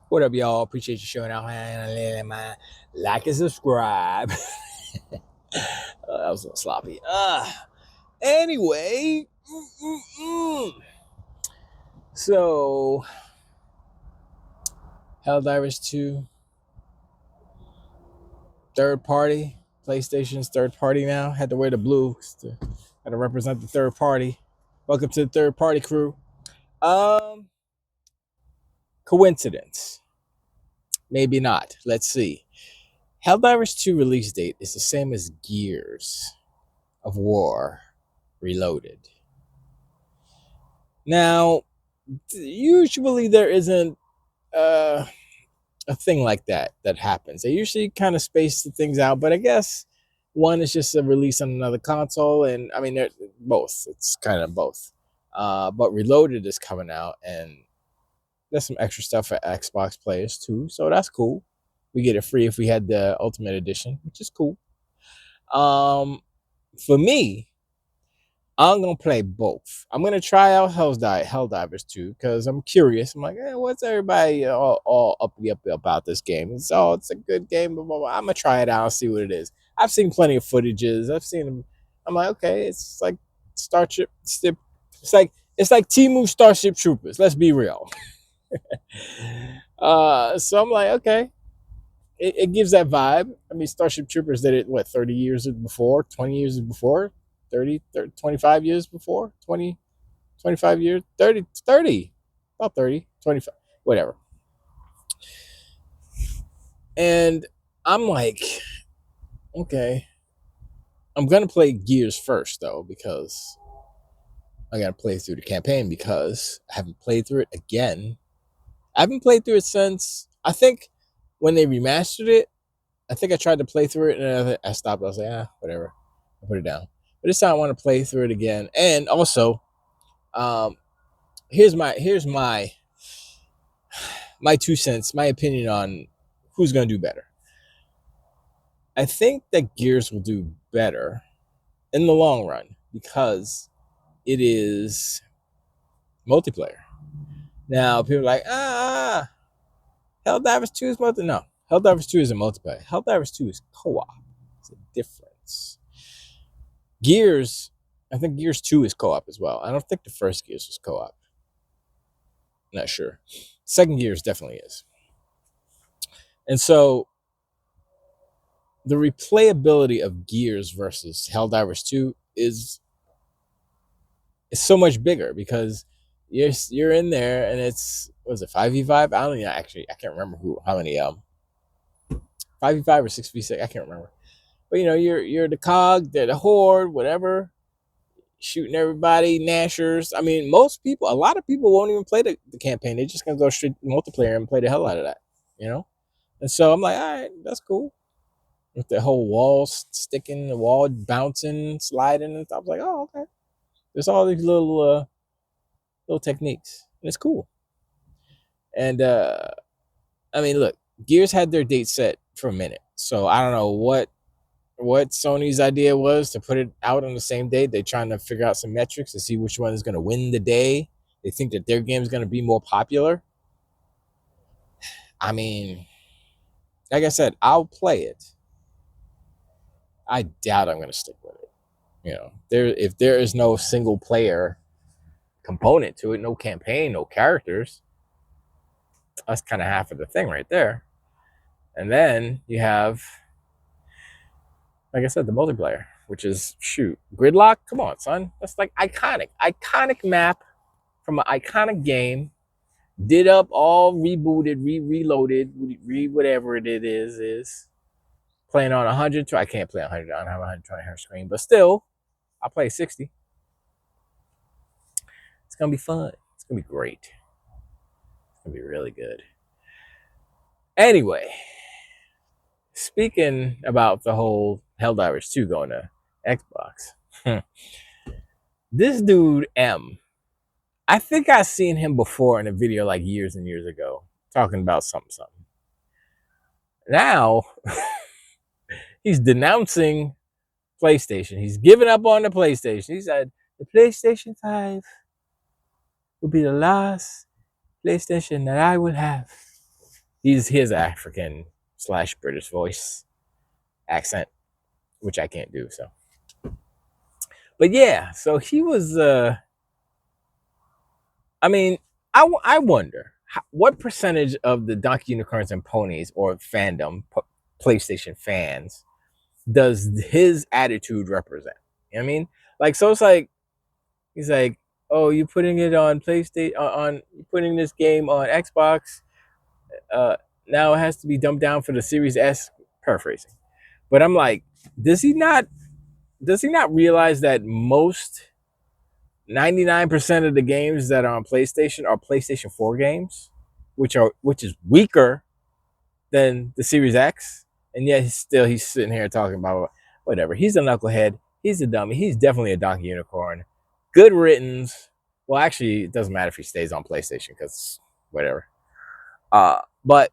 What up, y'all? Appreciate you showing out. Like and subscribe. That was a little sloppy. Anyway, so Helldivers 2, third party. PlayStation's third party now. Had to wear the blue had to represent the third party. Welcome to the third party crew. Coincidence? Maybe not. Let's see. Helldivers 2 release date is the same as Gears of War Reloaded. Now, usually there isn't a thing like that happens. They usually kind of space the things out, but I guess one is just a release on another console, and I mean they're both. It's kind of both. But Reloaded is coming out, and there's some extra stuff for Xbox players too, so that's cool. We get it free if we had the Ultimate Edition, which is cool. For me, I'm gonna play both. I'm gonna try out Helldivers 2 because I'm curious. I'm like, what's everybody all uppy about this game? It's a good game. Blah, blah, blah. I'm gonna try it out and see what it is. I've seen plenty of footages. I've seen them. I'm like, okay, it's like Starship. It's like Temu Starship Troopers. Let's be real. So I'm like, okay, it gives that vibe. I mean, Starship Troopers did it, what, 30 years before, 20 years before, 25 years before, 20, 25 years, 30, about 30, 25, whatever. And I'm like, okay, I'm going to play Gears first, though, because I got to play through the campaign because I haven't played through it again. I haven't played through it since, I think, when they remastered it. I think I tried to play through it and I stopped. I was like, whatever. I put it down. But this time I want to play through it again. And also, here's my 2 cents, my opinion on who's going to do better. I think that Gears will do better in the long run because it is multiplayer. Now, people are like, Helldivers 2 is multiplayer. No, Helldivers 2 isn't multiplayer. Helldivers 2 is co-op. It's a difference. Gears, I think Gears 2 is co-op as well. I don't think the first Gears was co-op. Not sure. Second Gears definitely is. And so the replayability of Gears versus Helldivers 2 is so much bigger because you're in there and it's, what is it, 5v5? I don't know, actually, I can't remember how many 5v5 or 6v6, I can't remember. But you're the cog, they're the horde, whatever, shooting everybody, Nashers. I mean, a lot of people won't even play the campaign. They're just gonna go straight multiplayer and play the hell out of that, And so I'm like, all right, that's cool. With the whole wall sticking, the wall bouncing, sliding, and stuff. I was like, oh, okay. There's all these little techniques, and it's cool. And I mean, look, Gears had their date set for a minute, so I don't know what Sony's idea was to put it out on the same day. They're trying to figure out some metrics to see which one is going to win the day. They think that their game is going to be more popular. I mean, like I said, I'll play it. I doubt I'm going to stick with it. If there is no single player component to it, no campaign, no characters, that's kind of half of the thing right there. And then you have, like I said, the multiplayer, which is, Gridlock. Come on, son. That's like iconic map from an iconic game. Did up, all rebooted, reloaded, whatever it is. Playing on 100. I can't play 100. I don't have a 120 hertz screen, but still, I'll play 60. It's gonna be fun. It's gonna be great. It's gonna be really good. Anyway, speaking about the whole Helldivers 2 going to Xbox, this dude M, I think I've seen him before in a video like years and years ago talking about something. Now he's denouncing PlayStation. He's giving up on the PlayStation. He said the PlayStation 5 will be the last PlayStation that I will have. He's his African / British voice accent, which I can't do. So, but yeah, so he was. I mean, I wonder what percentage of the Donkey Unicorns and Ponies or fandom, PlayStation fans, does his attitude represent? You know what I mean? Like, so it's like, he's like, oh, you putting it on PlayStation, on putting this game on Xbox, now it has to be dumbed down for the Series S, paraphrasing. But I'm like, does he not realize that most 99% of the games that are on PlayStation are PlayStation 4 games, which is weaker than the Series X, and yet he's sitting here talking about whatever. He's a knucklehead. He's a dummy. He's definitely a donkey unicorn. Good riddance. Well, actually, it doesn't matter if he stays on PlayStation because whatever. But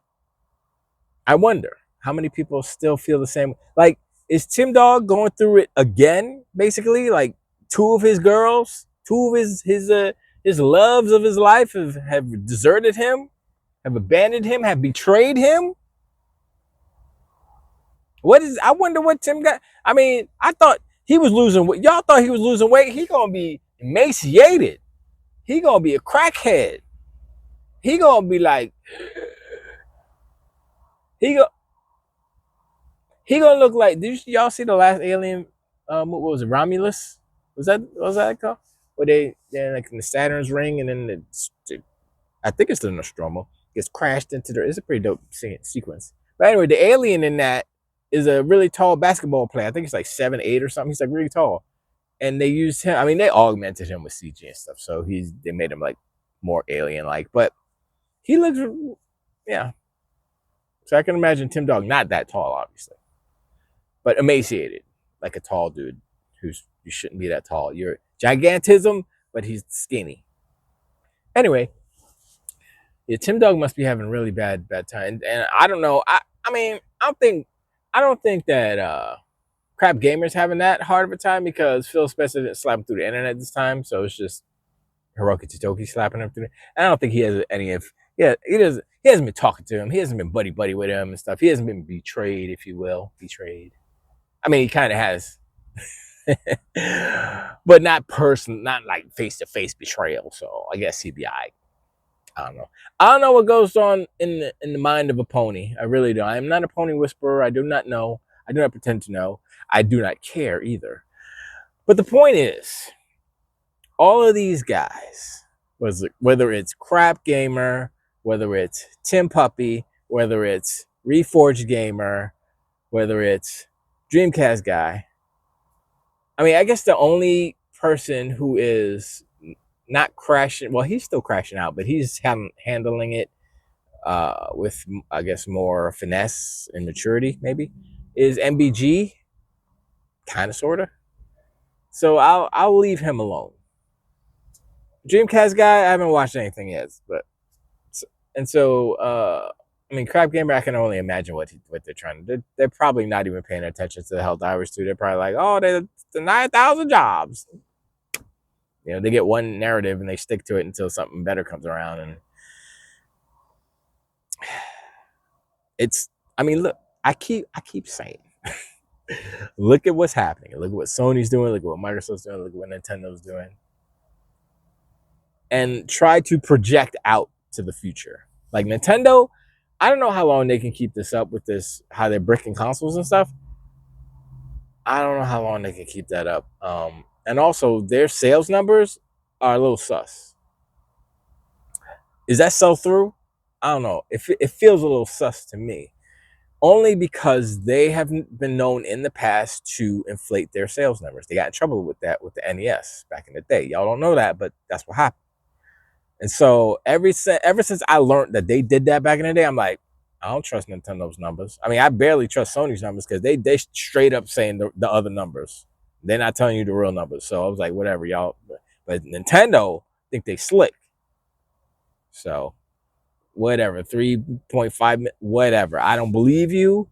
I wonder how many people still feel the same. Like, is Tim Dog going through it again? Basically, like two of his girls, two of his loves of his life have deserted him, have abandoned him, have betrayed him. I wonder what Tim got. I mean, I thought he was losing weight. Y'all thought he was losing weight. He gonna be emaciated. He gonna be a crackhead. He gonna be like, he gonna look like. Did y'all see the last Alien? What was it? Romulus? Was that called? Where they're like in the Saturn's ring, and then I think it's the Nostromo gets crashed into there. It's a pretty dope sequence. But anyway, the alien in that is a really tall basketball player. I think it's like 7'8" or something. He's like really tall, and they used him. I mean, they augmented him with CG and stuff, so they made him like more alien-like. But he looks, yeah. So I can imagine Tim Dog not that tall, obviously, but emaciated, like a tall dude you shouldn't be that tall. You're gigantism, but he's skinny. Anyway, yeah, Tim Dog must be having really bad time, and I don't know. I mean, I don't think that Crap Gamer's having that hard of a time because Phil Spencer didn't slap him through the internet this time, so it's just Hiroki Totoki slapping him through. And I don't think he has any of. Yeah, he doesn't. He hasn't been talking to him. He hasn't been buddy with him and stuff. He hasn't been betrayed, if you will. Betrayed. I mean, he kind of has, but not like face to face betrayal. So I guess he'd be alright. I don't know what goes on in the mind of a pony. I really don't. I am not a pony whisperer. I do not know. I do not pretend to know. I do not care either. But the point is, all of these guys, whether it's Crap Gamer, whether it's Tim Puppy, whether it's Reforged Gamer, whether it's Dreamcast Guy. I mean, I guess the only person who is not crashing, well, he's still crashing out, but he's handling it with, I guess, more finesse and maturity, maybe, is MBG, kind of, sort of. So I'll leave him alone. Dreamcast Guy, I haven't watched anything yet, but I mean, Crap Gamer, I can only imagine what they're trying to do. They're probably not even paying attention to the Helldivers too. They're probably like, oh, they're 9,000 jobs. You know, they get one narrative and they stick to it until something better comes around. And it's, I mean, look, I keep saying, look at what's happening. Look at what Sony's doing. Look at what Microsoft's doing. Look at what Nintendo's doing. And try to project out to the future. Like Nintendo, I don't know how long they can keep this up with this, how they're bricking consoles and stuff. I don't know how long they can keep that up. And also, their sales numbers are a little sus. Is that sell through? I don't know. It feels a little sus to me. Only because they have been known in the past to inflate their sales numbers. They got in trouble with that with the NES back in the day. Y'all don't know that, but that's what happened. And so ever since I learned that they did that back in the day, I'm like, I don't trust Nintendo's numbers. I mean, I barely trust Sony's numbers because they straight up saying the other numbers. They're not telling you the real numbers. So I was like, whatever, y'all. But Nintendo think they slick. So whatever, 3.5, whatever. I don't believe you.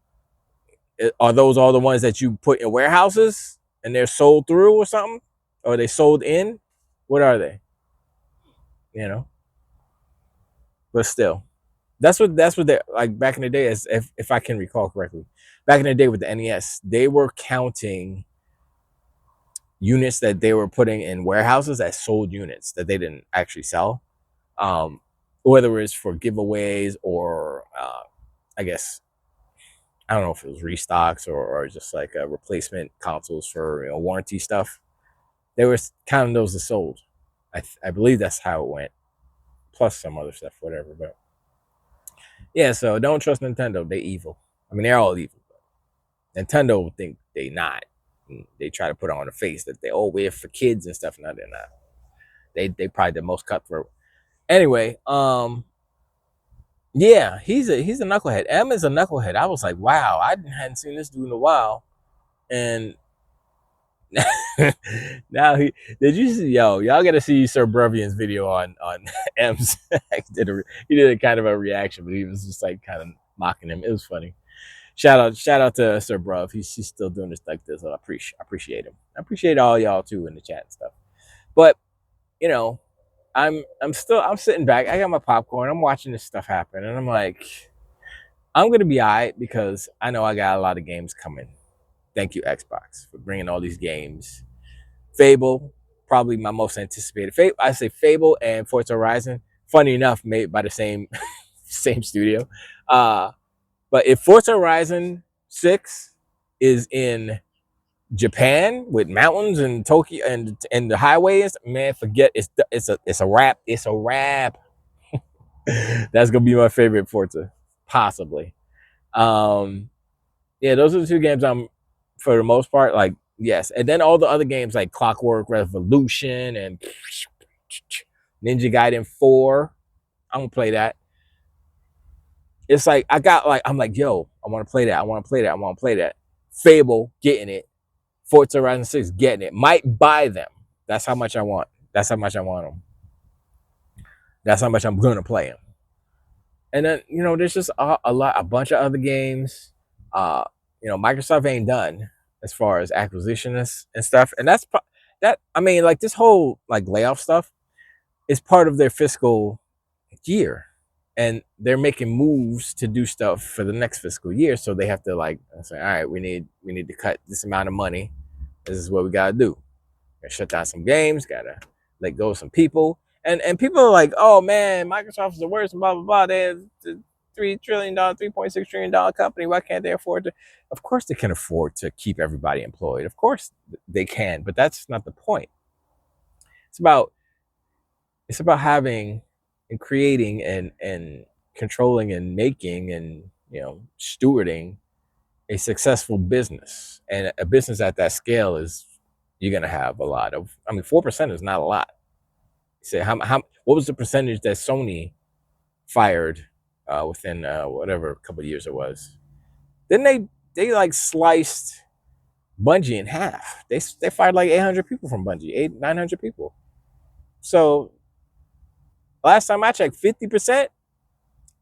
Are those all the ones that you put in warehouses and they're sold through or something? Or are they sold in? What are they? You know? But still, That's what they like back in the day, as if I can recall correctly. Back in the day with the NES, they were counting units that they were putting in warehouses as sold units that they didn't actually sell. Whether it's for giveaways or I guess I don't know if it was restocks or just like replacement consoles for warranty stuff. They were counting those as sold. I believe that's how it went. Plus some other stuff, whatever. But yeah, so don't trust Nintendo. They evil. I mean, they're all evil. But Nintendo would think they not. They try to put on a face that we're for kids and stuff. No, they're not. They probably the most cutthroat. Anyway, yeah, he's a knucklehead. M is a knucklehead. I was like, wow, I hadn't seen this dude in a while, and now he did. You see, y'all got to see Sir Brevian's video on M's. He did a kind of a reaction, but he was just like kind of mocking him. It was funny. Shout out to Sir Brev. He's still doing this like this. So I appreciate him. I appreciate all y'all too in the chat and stuff. But I'm sitting back. I got my popcorn. I'm watching this stuff happen, and I'm like, I'm gonna be alright because I know I got a lot of games coming. Thank you, Xbox, for bringing all these games. Fable, probably my most anticipated. I say Fable and Forza Horizon. Funny enough, made by the same studio. But if Forza Horizon 6 is in Japan with mountains and Tokyo and the highways, man, forget it's a wrap. It's a wrap. That's gonna be my favorite Forza, possibly. Yeah, those are the two games I'm, for the most part, like, yes. And then all the other games like Clockwork Revolution and Ninja Gaiden 4, I'm gonna play that. It's like I'm like, yo, I want to play that. I want to play that. I want to play that. Fable, getting it. Forza Horizon 6, getting it. Might buy them. That's how much I want. That's how much I want them. That's how much I'm gonna play them. And then there's just a bunch of other games. Microsoft ain't done as far as acquisition and stuff. And that's that. I mean, like this whole like layoff stuff is part of their fiscal year, and they're making moves to do stuff for the next fiscal year. So they have to like say, all right, we need to cut this amount of money. This is what we gotta do. Gotta shut down some games. Gotta let go of some people. And people are like, oh man, Microsoft is the worst, and blah blah blah. They're $3 trillion, $3.6 trillion company. Why can't they afford to? Of course they can afford to keep everybody employed. Of course they can, but that's not the point. It's about having and creating and controlling and making and stewarding a successful business. And a business at that scale is, you're gonna have a lot of. I mean, 4% is not a lot. Say what was the percentage that Sony fired within whatever couple of years it was? Then they like sliced Bungie in half. They fired like 800 people from Bungie, 900 people. So last time I checked, 50%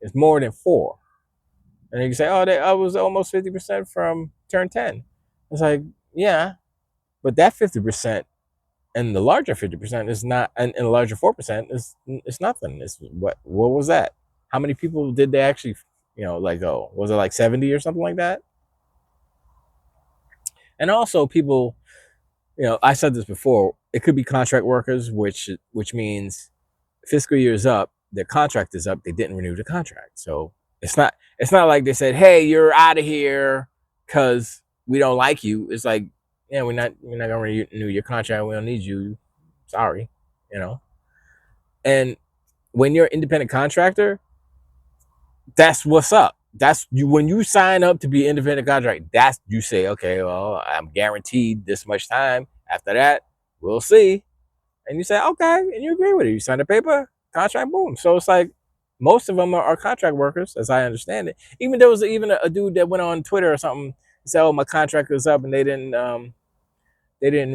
is more than 4. And you can say, oh, I was almost 50% from turn 10. It's like, yeah, but that 50% and the larger 50% is not, and the larger 4% is nothing. It's what was that? How many people did they actually, let go? Was it like 70 or something like that? And also people, I said this before, it could be contract workers, which means fiscal year is up, their contract is up, they didn't renew the contract. So it's not like they said, hey, you're out of here because we don't like you. It's like, yeah, we're not gonna renew your contract. We don't need you. Sorry, And when you're an independent contractor, that's what's up. That's you when you sign up to be an independent contractor. That's you say, okay, well, I'm guaranteed this much time. After that, we'll see. And you say, okay, and you agree with it. You sign the paper, contract, boom. So it's like most of them are contract workers, as I understand it. Even there was even a dude that went on Twitter or something, said, oh, my contract was up and they didn't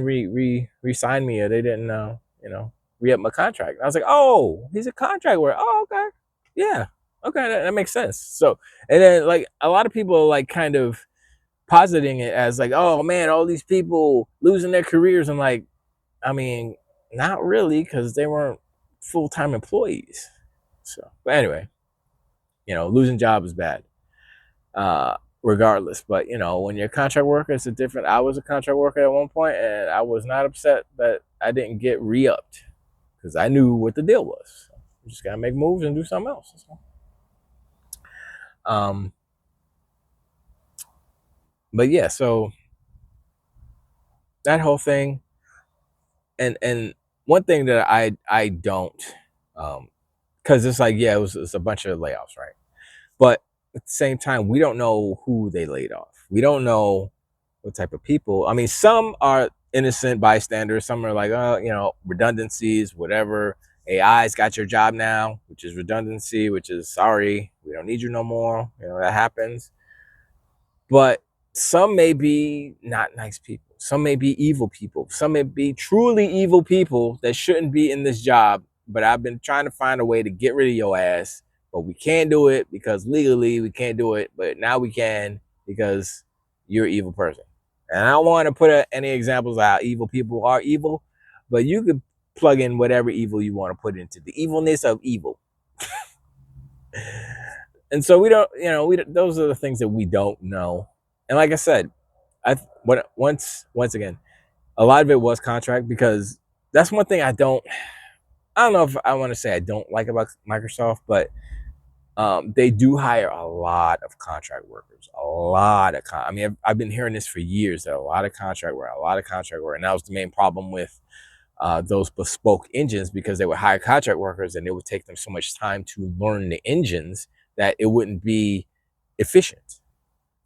re-sign me, or they didn't re-up my contract. I was like, oh, he's a contract worker. Oh, okay. Yeah. Okay, that makes sense. So, and then like a lot of people are like kind of positing it as like, oh man, all these people losing their careers. I'm like, I mean, not really, because they weren't full-time employees. So, but anyway, losing job is bad, regardless. But when you're a contract worker, it's a different. I was a contract worker at one point, and I was not upset that I didn't get re-upped because I knew what the deal was. You just gotta make moves and do something else. But yeah, so that whole thing, and one thing that I don't, because it's like, yeah, it's a bunch of layoffs, right? But at the same time, we don't know who they laid off. We don't know what type of people. I mean, some are innocent bystanders. Some are like, redundancies, whatever. AI's got your job now, which is redundancy, which is sorry, we don't need you no more. That happens. But some may be not nice people. Some may be evil people. Some may be truly evil people that shouldn't be in this job. But I've been trying to find a way to get rid of your ass. But we can't do it because legally we can't do it. But now we can because you're an evil person. And I don't want to put any examples of how evil people are evil. But you could plug in whatever evil you want to put into the evilness of evil. And so we don't, those are the things that we don't know. And like I said, once again, a lot of it was contract, because that's one thing I don't know if I want to say I don't like about Microsoft, but they do hire a lot of contract workers. I mean, I've been hearing this for years, that a lot of contract work, and that was the main problem with those bespoke engines, because they would hire contract workers and it would take them so much time to learn the engines that it wouldn't be efficient.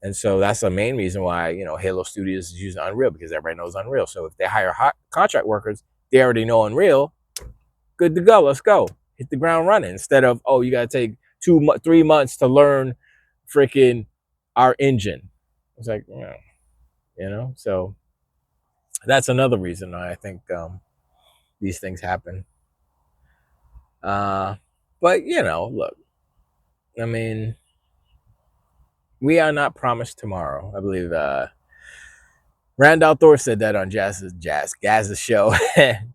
And so that's the main reason why, Halo Studios is using Unreal, because everybody knows Unreal. So if they hire contract workers, they already know Unreal. Good to go. Let's go. Hit the ground running, instead of, you got to take 3 months to learn freaking our engine. It's like, so that's another reason I think these things happen. But, look, I mean, we are not promised tomorrow. I believe Randall Thor said that on Gaz's show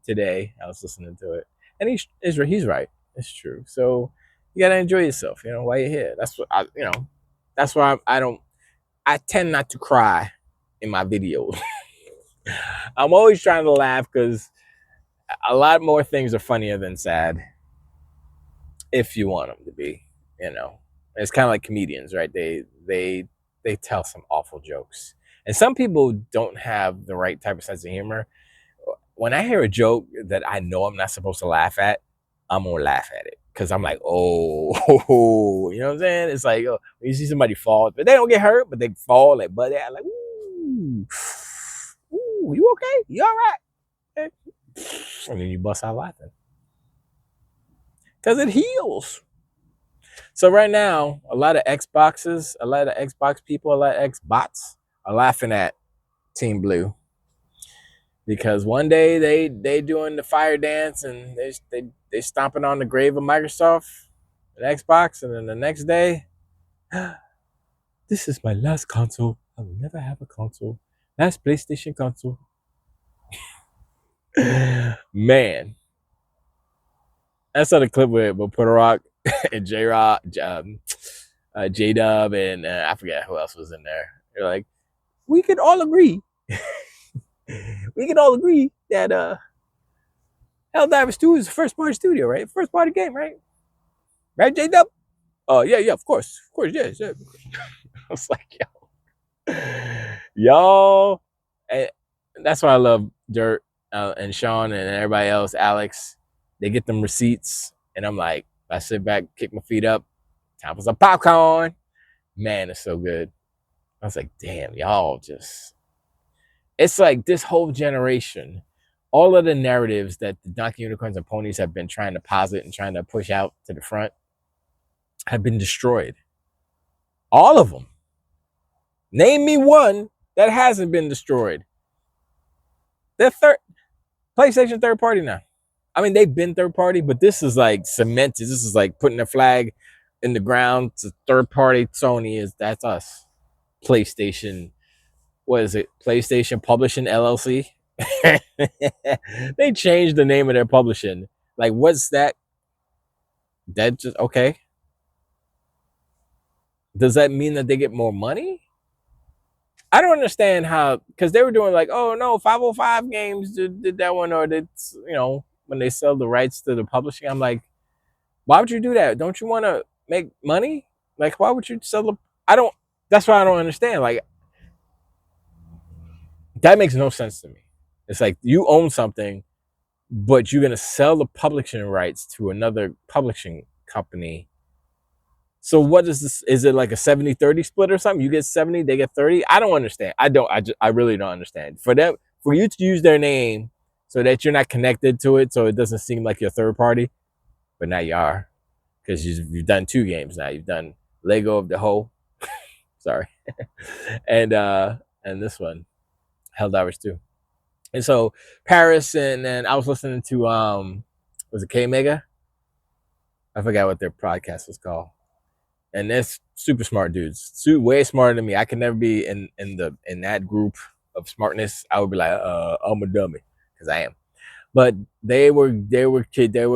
today. I was listening to it, and he's right. It's true. So you gotta enjoy yourself, while you're here. That's what that's why I tend not to cry in my videos. I'm always trying to laugh, because a lot more things are funnier than sad, if you want them to be. It's kind of like comedians, right? They tell some awful jokes, and some people don't have the right type of sense of humor. When I hear a joke that I know I'm not supposed to laugh at, I'm gonna laugh at it, because I'm like, oh, you know what I'm saying? It's like, when you see somebody fall, but they don't get hurt, but they fall like, but they're like, ooh, you okay? You all right? And then you bust out laughing, because it heals. So right now, a lot of Xbox people, a lot of Xbots are laughing at Team Blue, because one day they doing the fire dance and they stomping on the grave of Microsoft and Xbox, and then the next day, this is my last console. I will never have a console. Last PlayStation console. Man, I saw the clip with Puerto Rock and J Rock, J Dub, and I forget who else was in there. They're like, we can all agree. We can all agree that Helldivers 2 is a first party studio, right? First party game, right? Right, J Dub? Oh, yeah, of course, yes. Yeah. I was like, y'all, and that's why I love Dirt and Sean and everybody else, Alex. They get them receipts, and I'm like, I sit back, kick my feet up, time for some popcorn. Man, it's so good. I was like, damn, y'all just... It's like this whole generation, all of the narratives that the Donkey Unicorns and Ponies have been trying to posit and trying to push out to the front have been destroyed. All of them. Name me one that hasn't been destroyed. They're PlayStation third party now. I mean, they've been third party, but this is like cemented. This is like putting a flag in the ground to third party. Sony that's us. PlayStation, what is it? PlayStation Publishing LLC. They changed the name of their publishing. Like, what's that? That just okay. does that mean that they get more money? I don't understand how, because they were doing like, oh no, 505 games did that one, or did, when they sell the rights to the publishing. I'm like, why would you do that? Don't you want to make money? Like, why would you sell the? I don't. That's why I don't understand. Like, that makes no sense to me. It's like you own something, but you're gonna sell the publishing rights to another publishing company. So what is this? Is it like a 70-30 split or something? You get 70, they get 30. I don't understand. I really don't understand. For you to use their name so that you're not connected to it, so it doesn't seem like you're third party, but now you are, because you've done 2 games now. You've done Lego of the Hoe, sorry, and this one, Helldivers 2. And so Paris, and then I was listening to was it K Mega? I forgot what their podcast was called. And that's super smart dudes, way smarter than me. I could never be in that group of smartness. I would be like, I'm a dummy, because I am. But they were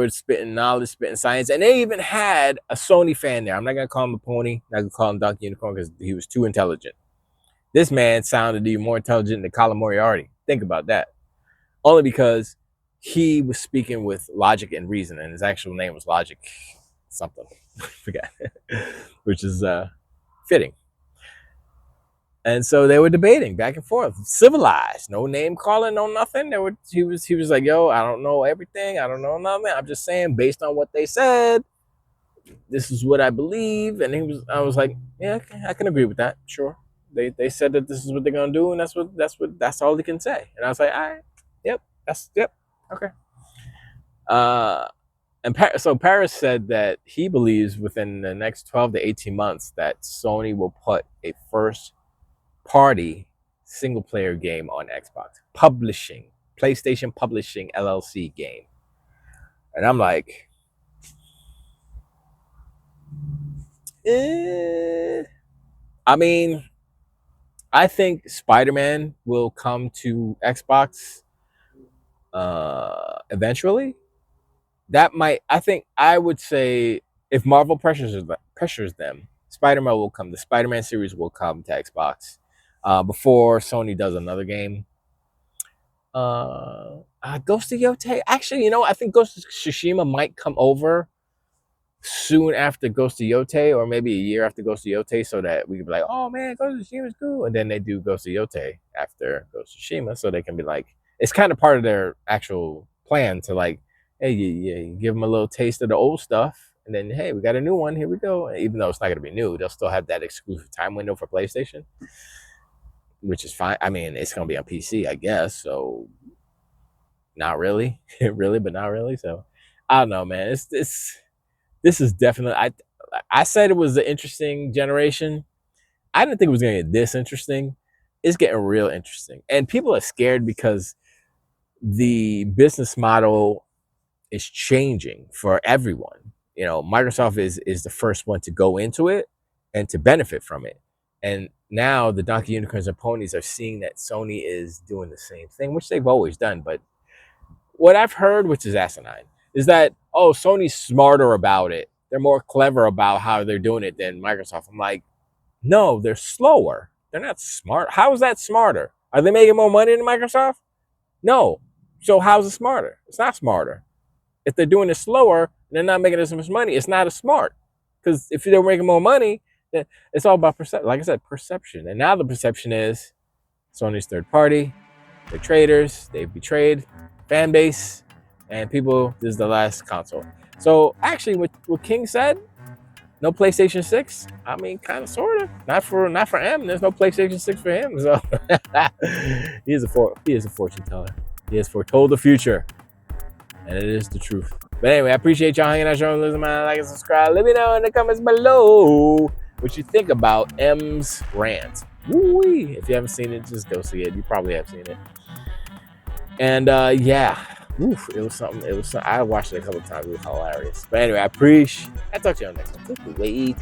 spitting knowledge, spitting science, and they even had a Sony fan there. I'm not gonna call him a pony, not gonna call him Donkey Unicorn, because he was too intelligent. This man sounded even more intelligent than Colin Moriarty. Think about that. Only because he was speaking with logic and reason, and his actual name was Logic something. I forgot. Which is fitting. And so they were debating back and forth, civilized, no name calling, no nothing. He was like, yo, I don't know everything, I don't know nothing. I'm just saying, based on what they said, this is what I believe. And I was like, yeah, I can agree with that. Sure. They said that this is what they're gonna do, and that's all they can say. And I was like, all right, yep, okay. And so Paris said that he believes within the next 12 to 18 months that Sony will put a first party single player game on Xbox, PlayStation Publishing LLC game. And I'm like, I mean, I think Spider-Man will come to Xbox eventually. That might, I would say, if Marvel pressures them, Spider-Man will come. The Spider-Man series will come to Xbox before Sony does another game. Ghost of Yotei. Actually, I think Ghost of Tsushima might come over soon after Ghost of Yotei, or maybe a year after Ghost of Yotei, so that we can be like, oh man, Ghost of Tsushima's cool. And then they do Ghost of Yotei after Ghost of Tsushima, so they can be like, it's kind of part of their actual plan to like, hey, you give them a little taste of the old stuff, and then, hey, we got a new one, here we go. Even though it's not going to be new, they'll still have that exclusive time window for PlayStation, which is fine. I mean, it's going to be on PC, I guess, so not really. Really, but not really. So, I don't know, man. This is definitely, I said it was an interesting generation. I didn't think it was going to get this interesting. It's getting real interesting. And people are scared because the business model is changing for everyone. Microsoft is the first one to go into it and to benefit from it. And now the Donkey Unicorns and Ponies are seeing that Sony is doing the same thing, which they've always done. But what I've heard, which is asinine, is that, oh, Sony's smarter about it. They're more clever about how they're doing it than Microsoft. I'm like, no, they're slower. They're not smart. How is that smarter? Are they making more money than Microsoft? No. So how's it smarter? It's not smarter. If they're doing it slower and they're not making as much money, it's not as smart. Because if they're making more money, then it's all about perception. Like I said, perception. And now the perception is Sony's third party. They're traitors. They've betrayed fan base. And people, this is the last console. So actually, what King said, no PlayStation 6. I mean, kind of, sort of. Not for M. There's no PlayStation 6 for him. So he is a fortune teller. He has foretold the future. And it is the truth. But anyway, I appreciate y'all hanging out, showing, listening, like, and subscribe. Let me know in the comments below what you think about M's rant. Woo-wee. If you haven't seen it, just go see it. You probably have seen it. And yeah, it was something. I watched it a couple of times. It was hilarious. But anyway, I talk to y'all next time. Wait.